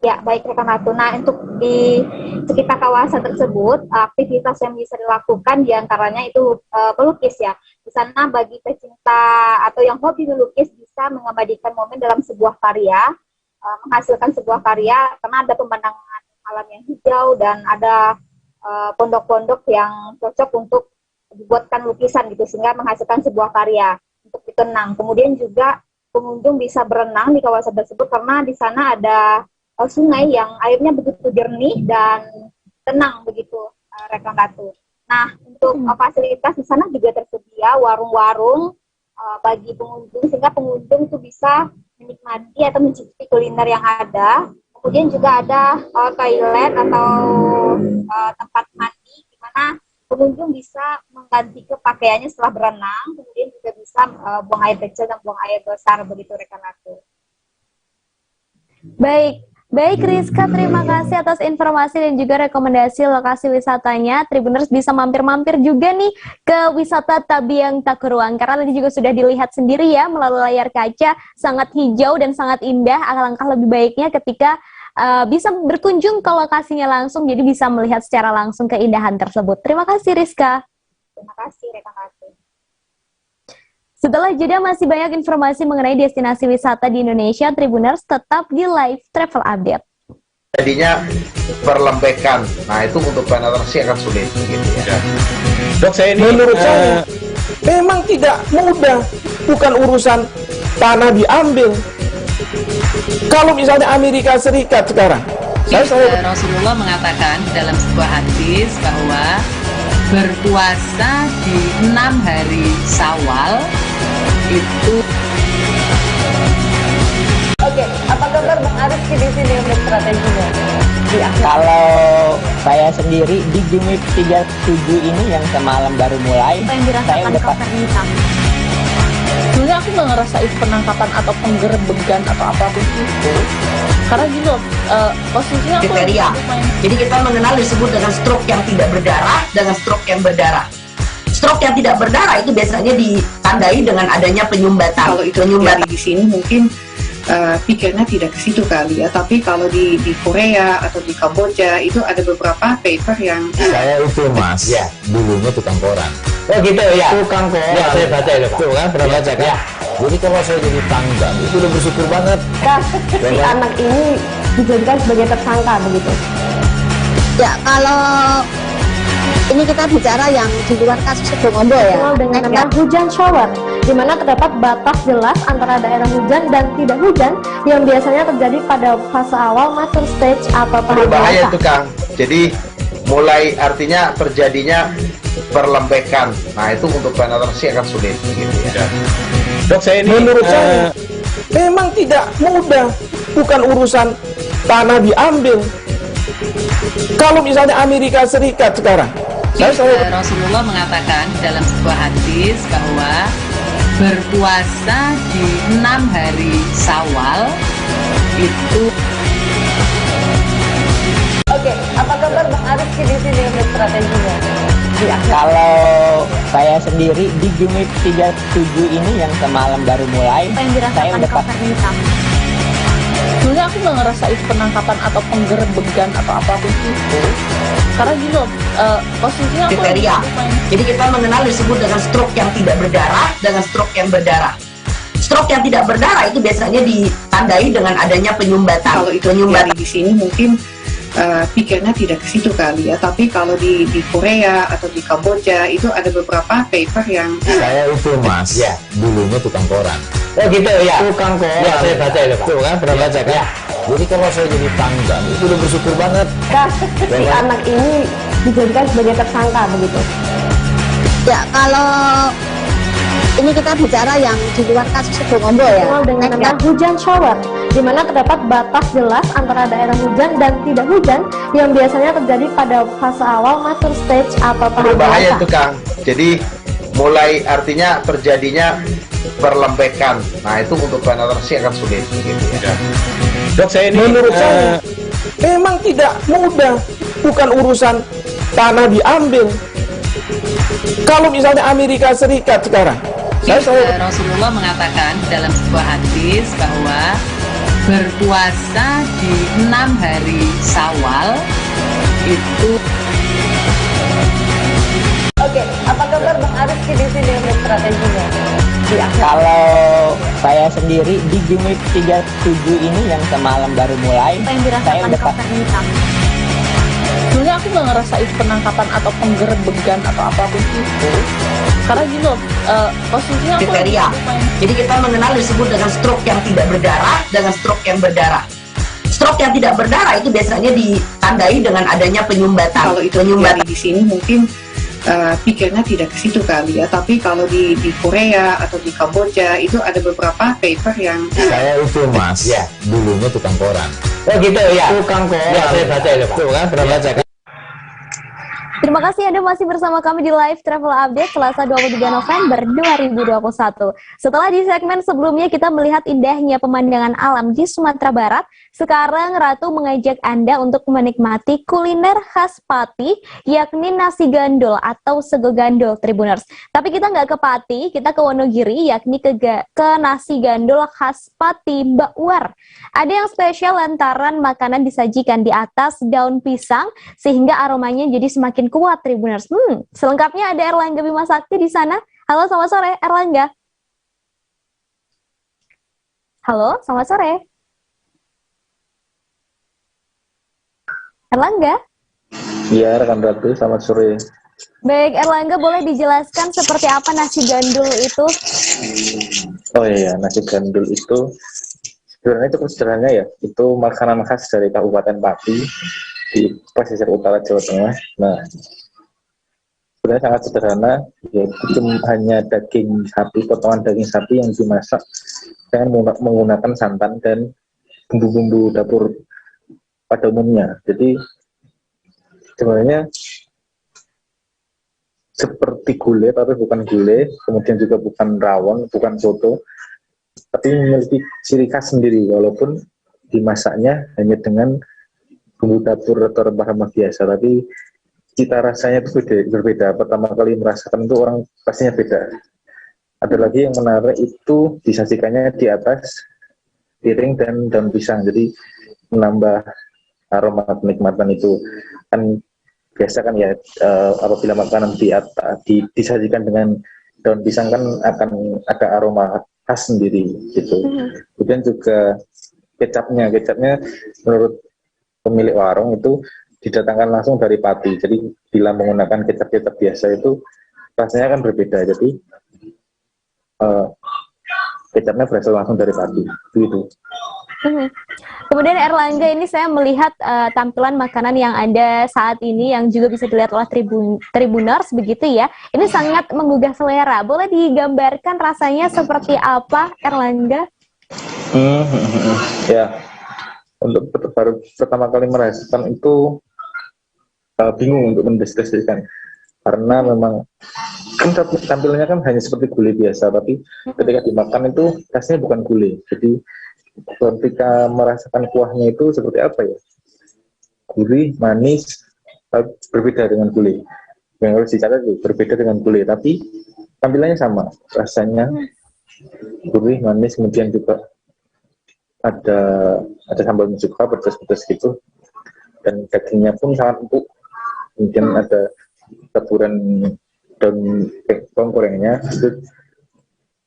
Ya, baik rekan Ratu. Nah, untuk di sekitar kawasan tersebut, aktivitas yang bisa dilakukan diantaranya itu melukis ya. Di sana bagi pecinta atau yang hobi melukis bisa mengabadikan momen dalam sebuah karya, menghasilkan sebuah karya karena ada pemandangan alam yang hijau dan ada pondok-pondok yang cocok untuk dibuatkan lukisan gitu sehingga menghasilkan sebuah karya untuk dikenang. Kemudian juga pengunjung bisa berenang di kawasan tersebut karena di sana ada sungai yang airnya begitu jernih dan tenang begitu rekan Ratu. Nah untuk fasilitas di sana juga tersedia warung-warung bagi pengunjung sehingga pengunjung tuh bisa menikmati atau mencicipi kuliner yang ada. Kemudian juga ada toilet atau tempat mandi di mana pengunjung bisa mengganti ke pakaiannya setelah berenang. Kemudian juga bisa buang air kecil dan buang air besar begitu rekan Ratu. Baik Rizka, terima kasih atas informasi dan juga rekomendasi lokasi wisatanya. Tribuners bisa mampir-mampir juga nih ke wisata Tabiang Takuruang karena tadi juga sudah dilihat sendiri ya melalui layar kaca, sangat hijau dan sangat indah. Alangkah lebih baiknya ketika bisa berkunjung ke lokasinya langsung, jadi bisa melihat secara langsung keindahan tersebut. Terima kasih Rizka. Terima kasih rekan Ratu. Setelah jeda masih banyak informasi mengenai destinasi wisata di Indonesia, Tribuners tetap di Live Travel Update. Jadinya perlembekan, nah itu untuk penetrasi akan sulit gitu ya. Dok, saya ini menurut saya memang tidak mudah, bukan urusan tanah diambil. Kalau misalnya Amerika Serikat sekarang, Rasulullah mengatakan dalam sebuah hadis bahwa berpuasa di 6 hari Syawal itu. Oke, apa kabar Bang Arif di sini untuk strateginya? Kalau saya sendiri di Jumip 37 ini yang semalam baru mulai, saya udah pasti. Sebenarnya aku nggak ngerasa itu penangkapan atau penggerbegan atau apapun itu. Karena gini loh, posisinya aku kriteria. Jadi kita mengenal disebut dengan stroke yang tidak berdarah dengan stroke yang berdarah. Stroke yang tidak berdarah itu biasanya ditandai dengan adanya penyumbatan. Kalau itu penyumbatan di sini mungkin pikirnya tidak ke situ kali ya, tapi kalau di Korea atau di Kamboja itu ada beberapa paper yang saya itu mas ya dulunya tukang koran. Oh gitu ya, tukang koran ya, saya baca itu tuh kan pernah baca kan ya. Jadi kalau saya jadi tanggal itu udah bersyukur banget. Si anak ini dijadikan sebagai tersangka begitu. Ya kalau ini kita bicara yang di luar kasus Situbondo ya. Dengan nama hujan shower, di mana terdapat batas jelas antara daerah hujan dan tidak hujan yang biasanya terjadi pada fase awal mature stage atau tahap bahaya itu Kang. Jadi mulai artinya terjadinya perlembekan. Nah itu untuk penetrasi akan sulit gitu ya. Dok, saya ini menurut saya memang tidak mudah, bukan urusan tanah diambil. Kalau misalnya Amerika Serikat sekarang, Rasulullah mengatakan dalam sebuah hadis bahwa berpuasa di 6 hari Syawal itu. Oke, apa kabar Bang Arif di sini untuk strateginya? Kalau saya sendiri di Jumip 37 ini yang semalam baru mulai, saya udah pasti. Sebenarnya aku nggak ngerasa itu penangkapan atau penggerbegan atau apapun itu. Karena gini loh, posisinya kriteria. Jadi kita mengenal disebut dengan stroke yang tidak berdarah dengan stroke yang berdarah. Stroke yang tidak berdarah itu biasanya ditandai dengan adanya penyumbatan. Kalau itu penyumbatan di sini mungkin pikirnya tidak ke situ kali ya, tapi kalau di Korea atau di Kamboja itu ada beberapa paper yang saya itu mas ya dulunya tukang koran. Oh gitu ya, tukang koran ya, saya baca itu tuh kan pernah baca kan ya. Jadi kalau saya jadi tanggal itu udah bersyukur banget. Si anak ini dijadikan sebagai tersangka begitu? Ya, kalau ini kita bicara yang di luar kasus Situbondo ya. Dengan nama hujan shower, di mana terdapat batas jelas antara daerah hujan dan tidak hujan yang biasanya terjadi pada fase awal master stage atau tahap berbahaya dewasa. tuh Kang. Jadi mulai artinya terjadinya perlembekan. Nah itu untuk penetrasi akan sulit gitu ya. Dok, saya ini menurut saya memang tidak mudah, bukan urusan tanah diambil. Kalau misalnya Amerika Serikat sekarang, Rasulullah mengatakan dalam sebuah hadis bahwa berpuasa di 6 hari Syawal itu. Oke, apa kabar Bang Ariski di sini untuk strateginya? Kalau saya sendiri di Jumip 37 ini yang semalam baru mulai, Apa yang saya dirasakan udah Kapten Hitam? Sebenarnya aku nggak ngerasain penangkapan atau penggerebegan atau apapun itu, karena gini loh, posisinya aku kriteria. Jadi kita mengenal disebut dengan stroke yang tidak berdarah dengan stroke yang berdarah. Stroke yang tidak berdarah itu biasanya ditandai dengan adanya penyumbatan. Kalau itu terjadi di sini mungkin pikirnya tidak ke situ kali ya, tapi kalau di Korea atau di Kamboja itu ada beberapa paper yang Saya itu Mas, ya dulunya tukang koran. Oh gitu ya. Tukang koran. Ya saya baca ya Pak. Tuh kan pernah baca kan. Terima kasih Anda masih bersama kami di Live Travel Update Selasa 23 November 2021. Setelah di segmen sebelumnya kita melihat indahnya pemandangan alam di Sumatera Barat, sekarang Ratu mengajak Anda untuk menikmati kuliner khas Pati, yakni nasi gandul atau sego gandul Tribuners. Tapi kita nggak ke Pati, kita ke Wonogiri, yakni ke nasi gandul khas Pati Mbak War. Ada yang spesial lantaran makanan disajikan di atas daun pisang, sehingga aromanya jadi semakin kuat Tribuners. Selengkapnya ada Erlangga Bima Sakti di sana. Halo, selamat sore Erlangga. Halo, selamat sore. Erlangga? Iya, rekan Ratu, selamat sore. Baik, Erlangga boleh dijelaskan seperti apa nasi gandul itu? Oh iya, nasi gandul itu sebenarnya cukup sederhana ya. Itu makanan khas dari Kabupaten Pati di pesisir utara Jawa Tengah. Nah, sebenarnya sangat sederhana, yaitu cuma hanya daging sapi, potongan daging sapi yang dimasak dengan menggunakan santan dan bumbu-bumbu dapur pada umumnya. Jadi sebenarnya seperti gulai, tapi bukan gulai, kemudian juga bukan rawon, bukan soto, tapi memiliki ciri khas sendiri, walaupun dimasaknya hanya dengan bumbu dapur atau rempah-rempah biasa, tapi cita rasanya itu berbeda. Pertama kali merasakan itu orang pastinya beda. Ada lagi yang menarik itu disajikannya di atas piring dan daun pisang, jadi menambah aroma kenikmatan itu. Kan biasa kan ya, apabila makanan disajikan dengan daun pisang kan akan ada aroma khas sendiri gitu. Kemudian juga kecapnya menurut pemilik warung itu didatangkan langsung dari Pati. Jadi bila menggunakan kecap-kecap biasa itu rasanya kan berbeda. Jadi kecapnya berasal langsung dari Pati. Gitu. Kemudian Erlangga, ini saya melihat tampilan makanan yang ada saat ini yang juga bisa dilihat oleh Tribuners begitu ya. Ini sangat menggugah selera. Boleh digambarkan rasanya seperti apa, Erlangga? Ya, untuk baru pertama kali merasakan itu bingung untuk mendeskripsikan, karena memang kan tampilannya kan hanya seperti gulai biasa, tapi ketika dimakan itu rasanya bukan gulai. Jadi ketika merasakan kuahnya itu seperti apa ya, gurih, manis, berbeda dengan gulai. Yang harus dicatat itu berbeda dengan gulai, tapi tampilannya sama, rasanya gurih, manis, kemudian juga ada sambal mencuka, pedas-pedas gitu, dan dagingnya pun sangat empuk. Kemudian ada taburan daun bawang gorengnya itu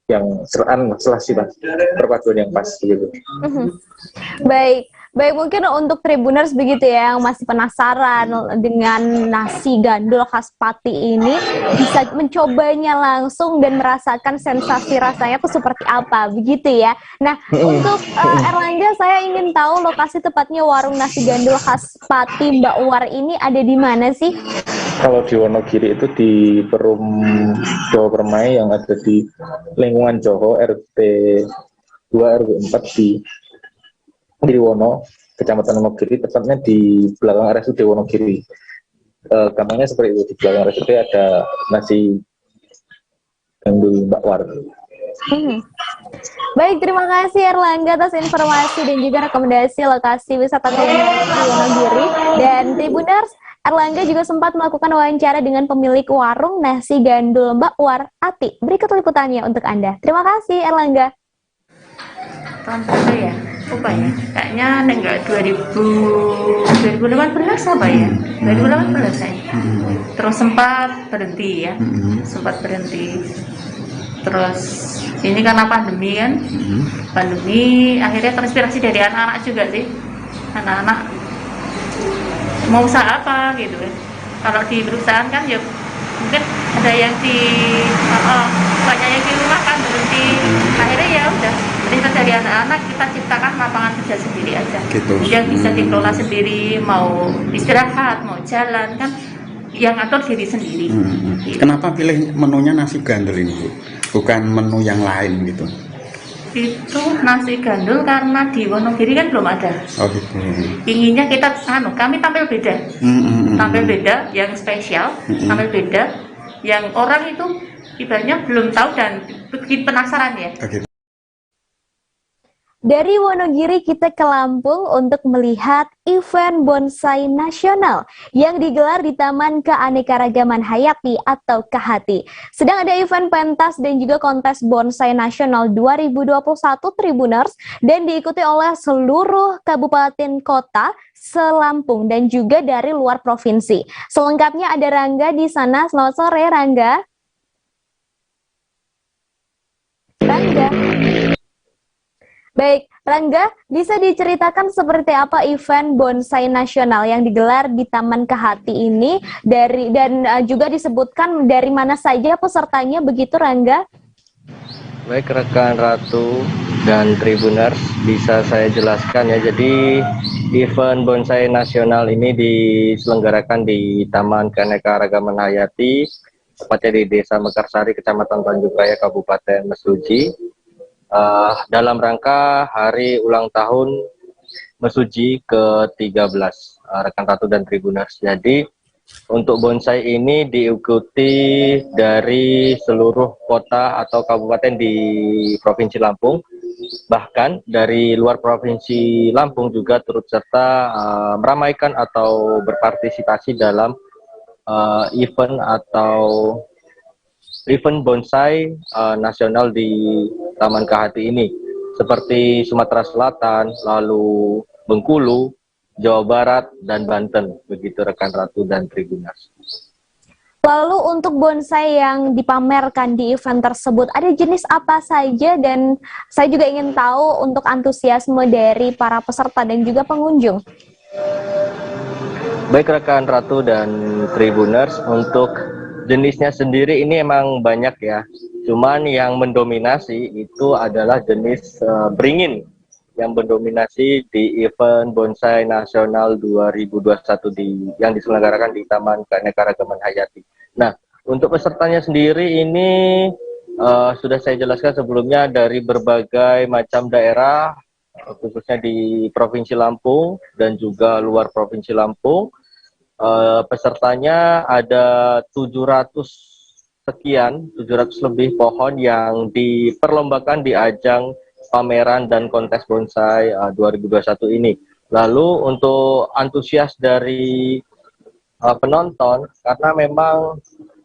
yang seraan selasi, perpaduan yang pas gitu. Baik, Baik, mungkin untuk Tribuners begitu ya yang masih penasaran dengan nasi gandul khas Pati ini, bisa mencobanya langsung dan merasakan sensasi rasanya itu seperti apa, begitu ya. Nah, untuk Erlangga, saya ingin tahu lokasi tepatnya warung nasi gandul khas Pati Mbak Uwar ini ada di mana sih? Kalau di Wonogiri itu di Perum Jawa Permai yang ada di lingkungan Joho RT 2 RW 4 di Wono, Kecamatan Wonogiri, tepatnya di belakang RSUD Wonogiri. Gampangnya seperti itu, di belakang RSUD ada nasi gandul Mbak War. Baik, terima kasih Erlangga atas informasi dan juga rekomendasi lokasi wisata kuliner di Wonogiri. Dan Tribuners, Erlangga juga sempat melakukan wawancara dengan pemilik warung nasi gandul Mbak War Ati. Berikut liputannya untuk Anda. Terima kasih Erlangga. Tahun berapa ya? Lupa ya. Kayaknya enggak 2018 apa ya? 2018 saya. Terus sempat berhenti ya. Sempat berhenti. Terus ini karena pandemi kan. Pandemi akhirnya terinspirasi dari anak-anak juga sih. Anak-anak mau usaha apa gitu kan. Kalau di perusahaan kan ya mungkin ada yang di banyak yang di rumah kan berhenti. Akhirnya ya udah perintah dari anak-anak kita ciptakan lapangan kerja sendiri aja gitu. Yang bisa dikelola sendiri, mau istirahat, mau jalan kan yang atur diri sendiri. Gitu. Kenapa pilih menunya nasi gandul ini, Bu? Bukan menu yang lain gitu? Itu nasi gandul karena di Wonogiri kan belum ada. Oh gitu. Inginnya kita kami tampil beda. Tampil beda, yang spesial, tampil beda, yang orang itu ibaratnya belum tahu dan bikin penasaran ya. Okay. Dari Wonogiri kita ke Lampung untuk melihat event bonsai nasional yang digelar di Taman Keanekaragaman Hayati atau KHT. Sedang ada event pentas dan juga kontes bonsai nasional 2021 Tribuners dan diikuti oleh seluruh kabupaten kota se-Lampung dan juga dari luar provinsi. Selengkapnya ada Rangga di sana. Selamat sore Rangga. Rangga. Baik, Rangga, bisa diceritakan seperti apa event bonsai nasional yang digelar di Taman KHT ini dan juga disebutkan dari mana saja pesertanya begitu Rangga? Baik rekan Ratu dan Tribuners, bisa saya jelaskan ya. Jadi event bonsai nasional ini diselenggarakan di Taman Keanekaragaman Hayati, tepatnya di Desa Mekarsari, Kecamatan Tanjung Raya, Kabupaten Mesuji. Dalam rangka hari ulang tahun Mesuji ke-13 rekan Ratu dan Tribuners. Jadi untuk bonsai ini diikuti dari seluruh kota atau kabupaten di Provinsi Lampung. Bahkan dari luar Provinsi Lampung juga turut serta meramaikan atau berpartisipasi dalam event bonsai nasional di Taman KHT ini, seperti Sumatera Selatan, lalu Bengkulu, Jawa Barat, dan Banten, begitu rekan Ratu dan Tribuners. Lalu untuk bonsai yang dipamerkan di event tersebut, ada jenis apa saja dan saya juga ingin tahu untuk antusiasme dari para peserta dan juga pengunjung. Baik rekan Ratu dan Tribuners, untuk jenisnya sendiri ini emang banyak ya. Cuman yang mendominasi itu adalah jenis beringin yang mendominasi di event bonsai nasional 2021 yang diselenggarakan di Taman Keanekaragaman Hayati. Nah, untuk pesertanya sendiri ini sudah saya jelaskan sebelumnya dari berbagai macam daerah, khususnya di Provinsi Lampung dan juga luar Provinsi Lampung. Pesertanya ada 700 lebih pohon yang diperlombakan di ajang pameran dan kontes bonsai 2021 ini. Lalu untuk antusias dari penonton, karena memang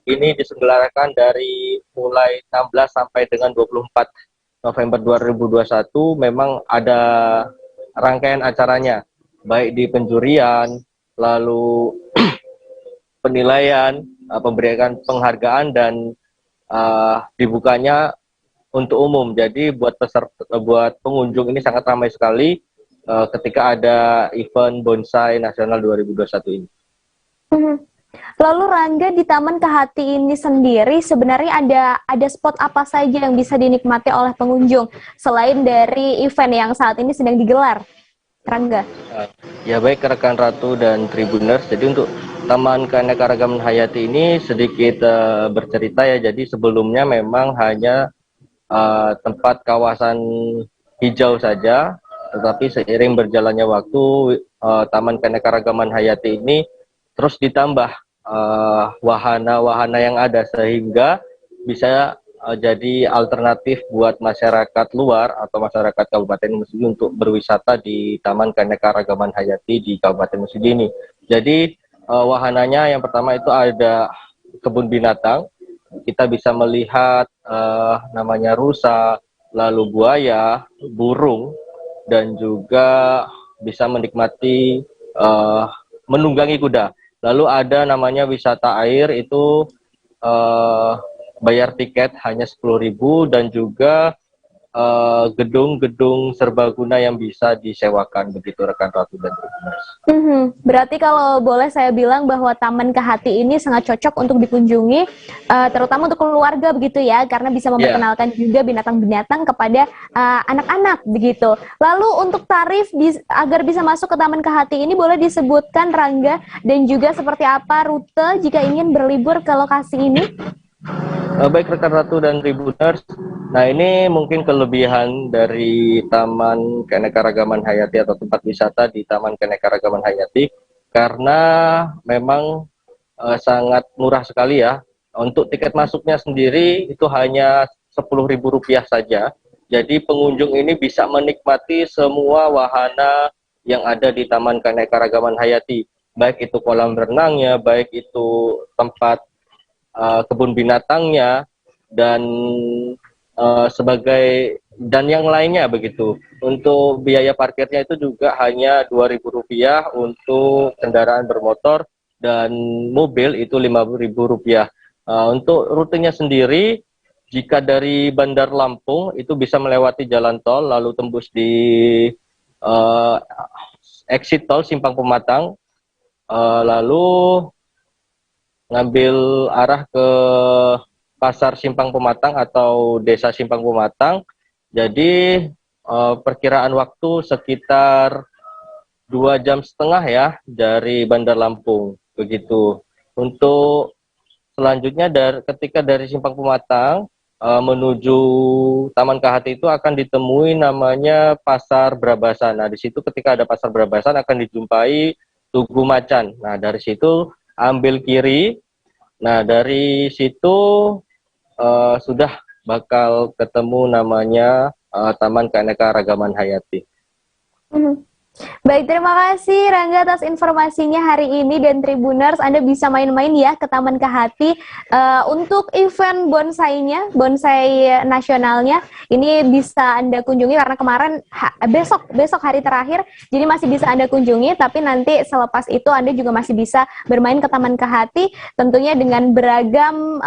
ini diselenggarakan dari mulai 16 sampai dengan 24 November 2021, memang ada rangkaian acaranya, baik di penjurian, lalu penilaian, pemberian penghargaan, dan dibukanya untuk umum. Jadi buat pengunjung ini sangat ramai sekali, ketika ada event bonsai nasional 2021 ini. Lalu Rangga, di Taman Kehati ini sendiri sebenarnya ada spot apa saja yang bisa dinikmati oleh pengunjung selain dari event yang saat ini sedang digelar, Rangga? Ya baik rekan Ratu dan Tribuners, jadi untuk Taman Keanekaragaman Hayati ini sedikit bercerita ya. Jadi sebelumnya memang hanya tempat kawasan hijau saja, tetapi seiring berjalannya waktu Taman Keanekaragaman Hayati ini terus ditambah wahana-wahana yang ada sehingga bisa jadi alternatif buat masyarakat luar atau masyarakat Kabupaten Mesuji untuk berwisata di Taman Keanekaragaman Hayati di Kabupaten Mesuji ini. Jadi wahananya yang pertama itu ada kebun binatang. Kita bisa melihat namanya rusa, lalu buaya, burung, dan juga bisa menikmati menunggangi kuda. Lalu ada namanya wisata air, itu bayar tiket hanya 10.000, dan juga gedung-gedung serbaguna yang bisa disewakan, begitu rekan Ratu dan Tribuners. Berarti kalau boleh saya bilang bahwa Taman Kehati ini sangat cocok untuk dikunjungi, terutama untuk keluarga begitu ya, karena bisa memperkenalkan juga binatang-binatang kepada anak-anak begitu. Lalu untuk tarif agar bisa masuk ke Taman Kehati ini boleh disebutkan Rangga, dan juga seperti apa rute jika ingin berlibur ke lokasi ini? Baik rekan Ratu dan Tribuners, nah ini mungkin kelebihan dari Taman Keanekaragaman Hayati atau tempat wisata di Taman Keanekaragaman Hayati, karena memang sangat murah sekali ya. Untuk tiket masuknya sendiri itu hanya Rp10.000 saja. Jadi pengunjung ini bisa menikmati semua wahana yang ada di Taman Keanekaragaman Hayati, baik itu kolam renangnya, baik itu tempat kebun binatangnya, dan yang lainnya begitu. Untuk biaya parkirnya itu juga hanya Rp2.000 untuk kendaraan bermotor, dan mobil itu Rp5.000. Untuk rutenya sendiri, jika dari Bandar Lampung itu bisa melewati jalan tol lalu tembus di exit tol Simpang Pematang, lalu ngambil arah ke Pasar Simpang Pematang atau Desa Simpang Pematang. Jadi perkiraan waktu sekitar 2,5 jam ya dari Bandar Lampung begitu. Untuk selanjutnya ketika dari Simpang Pematang menuju Taman Kehati itu akan ditemui namanya Pasar Brabasan. Nah di situ ketika ada Pasar Brabasan akan dijumpai Tugu Macan. Nah dari situ ambil kiri. Nah dari situ sudah bakal ketemu namanya Taman Keanekaragaman Hayati. Baik, terima kasih Rangga atas informasinya hari ini, dan Tribuners Anda bisa main-main ya ke Taman Kehati. Untuk event bonsainya, bonsai nasionalnya, ini bisa Anda kunjungi karena kemarin besok hari terakhir, jadi masih bisa Anda kunjungi, tapi nanti selepas itu Anda juga masih bisa bermain ke Taman Kehati, tentunya dengan beragam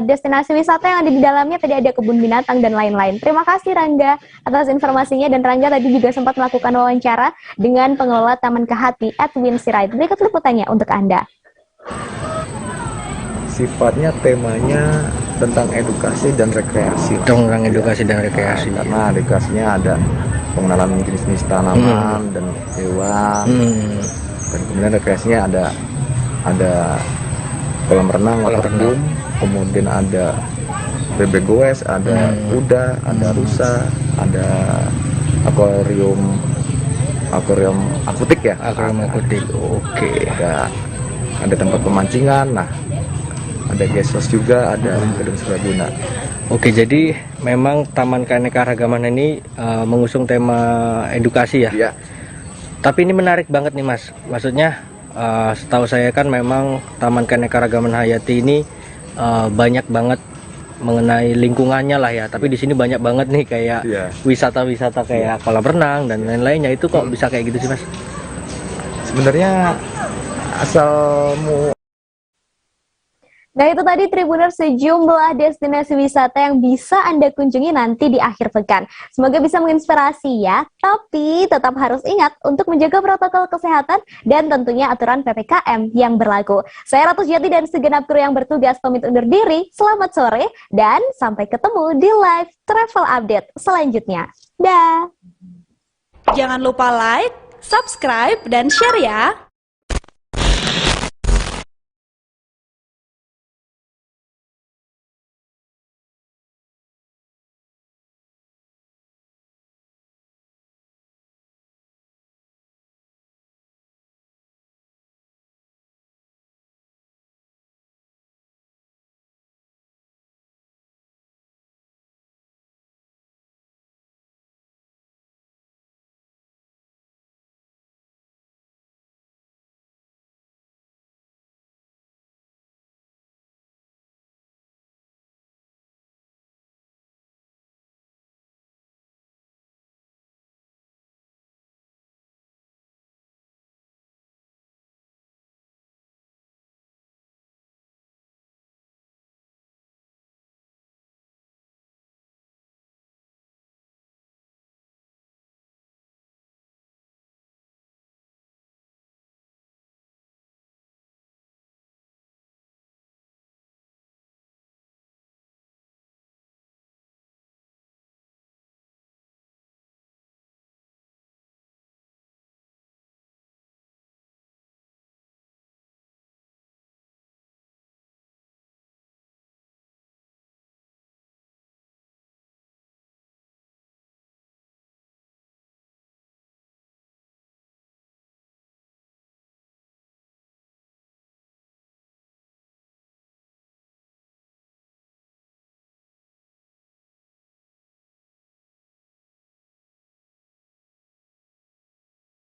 destinasi wisata yang ada di dalamnya. Tadi ada kebun binatang dan lain-lain. Terima kasih Rangga atas informasinya, dan Rangga tadi juga sempat melakukan wawancara dengan pengelola Taman Kehati, Edwin Sirait. Berikut liputannya untuk Anda. Sifatnya temanya tentang edukasi dan rekreasi. Tentang edukasi dan rekreasi. Nah, karena edukasinya ada pengenalan jenis-jenis tanaman dan hewan. Dan kemudian rekreasinya ada kolam renang, kemudian ada bebek goes, ada kuda, ada rusa, ada akuarium akutik ya. Akuarium akutik. Oke. Ada tempat pemancingan. Nah, ada guest house juga, ada gedung serbaguna. Oke, jadi memang Taman Keanekaragaman ini mengusung tema edukasi ya. Iya. Tapi ini menarik banget nih Mas. Maksudnya setahu saya kan memang Taman Keanekaragaman Hayati ini banyak banget mengenai lingkungannya lah ya, tapi di sini banyak banget nih kayak wisata-wisata kayak kolam renang dan lain-lainnya. Itu kok bisa kayak gitu sih Mas? Sebenarnya Nah itu tadi Tribuners sejumlah destinasi wisata yang bisa Anda kunjungi nanti di akhir pekan. Semoga bisa menginspirasi ya, tapi tetap harus ingat untuk menjaga protokol kesehatan dan tentunya aturan PPKM yang berlaku. Saya Ratu Jati dan segenap kru yang bertugas pamit undur diri. Selamat sore dan sampai ketemu di live travel update selanjutnya. Dah. Jangan lupa like, subscribe, dan share ya.